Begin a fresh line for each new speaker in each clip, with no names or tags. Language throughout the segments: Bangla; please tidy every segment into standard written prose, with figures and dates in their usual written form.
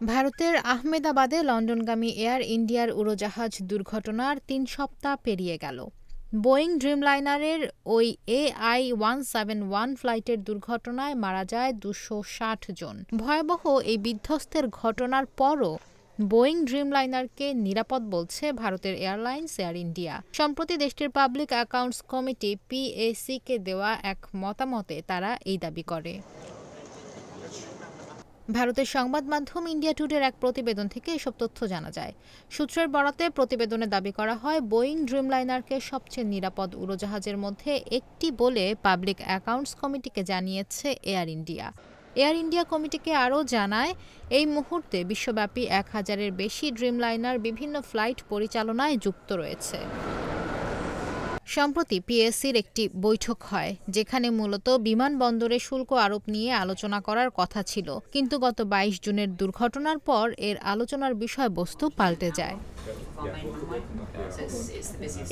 ভারতের আহমেদাবাদে লন্ডনগামী এয়ার ইন্ডিয়ার উড়োজাহাজ দুর্ঘটনার ৩ সপ্তাহ পেরিয়ে গেল। বোয়িং ড্রিমলাইনারের ওই AI-171 ফ্লাইটের দুর্ঘটনায় মারা যায় ২৬০ জন। ভয়াবহ এই বিধ্বস্তের ঘটনার পরও বোয়িং ড্রিমলাইনারকে নিরাপদ বলছে ভারতের এয়ারলাইন্স এয়ার ইন্ডিয়া। সম্প্রতি দেশটির পাবলিক অ্যাকাউন্টস কমিটি PAC-কে দেওয়া এক মতামতে তারা এই দাবি করে। ভারতের সংবাদ মাধ্যম ইন্ডিয়া টুডের এক প্রতিবেদন থেকে এসব তথ্য জানা যায়। সূত্রের বরাতে প্রতিবেদনে দাবি করা হয়, বোয়িং ড্রিমলাইনারকে সবচেয়ে নিরাপদ উড়োজাহাজের মধ্যে একটি বলে পাবলিক অ্যাকাউন্টস কমিটিকে জানিয়েছে এয়ার ইন্ডিয়া। এয়ার ইন্ডিয়া কমিটিকে আরও জানায়, এই মুহূর্তে বিশ্বব্যাপী ১,০০০-এর বেশি ড্রিমলাইনার বিভিন্ন ফ্লাইট পরিচালনায় যুক্ত রয়েছে। সম্প্রতি PAC-র একটি বৈঠক হয়, যেখানে মূলত বিমানবন্দরে শুল্ক আরোপ নিয়ে আলোচনা করার কথা ছিল, কিন্তু গত ২২ জুনের দুর্ঘটনার পর এর আলোচনার বিষয়বস্তু পাল্টে যায়।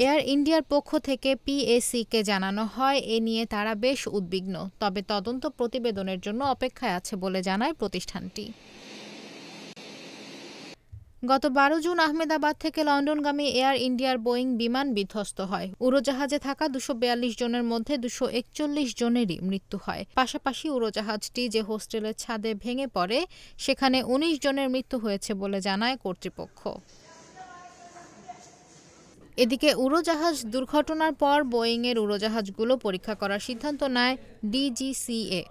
এয়ার ইন্ডিয়ার পক্ষ থেকে PAC-কে জানানো হয়, এ নিয়ে তারা বেশ উদ্বিগ্ন, তবে তদন্ত প্রতিবেদনের জন্য অপেক্ষায় আছে বলে জানায় প্রতিষ্ঠানটি। গত ১২ জুন আহমেদাবাদ থেকে লন্ডনগামী এয়ার ইন্ডিয়ার বোয়িং বিমান বিধ্বস্ত হয়। উড়োজাহাজে থাকা ২৪২ জনের মধ্যে ২৪১ জনেরই মৃত্যু হয়। পাশাপাশি উড়োজাহাজটি যে হোস্টেলের ছাদে ভেঙে পড়ে, সেখানে ১৯ জনের মৃত্যু হয়েছে বলে জানায় কর্তৃপক্ষ। এদিকে উড়োজাহাজ দুর্ঘটনার পর বোয়িংয়ের উড়োজাহাজগুলো পরীক্ষা করার সিদ্ধান্ত নেয় DGCA।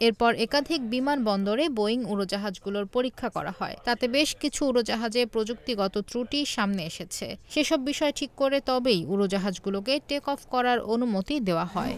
এরপর একাধিক বিমানবন্দরে বোয়িং উড়োজাহাজগুলোর পরীক্ষা করা হয়। তাতে বেশ কিছু উড়োজাহাজে প্রযুক্তিগত ত্রুটি সামনে এসেছে। সেসব বিষয় ঠিক করে তবেই উড়োজাহাজগুলোকে টেক অফ করার অনুমতি দেওয়া হয়।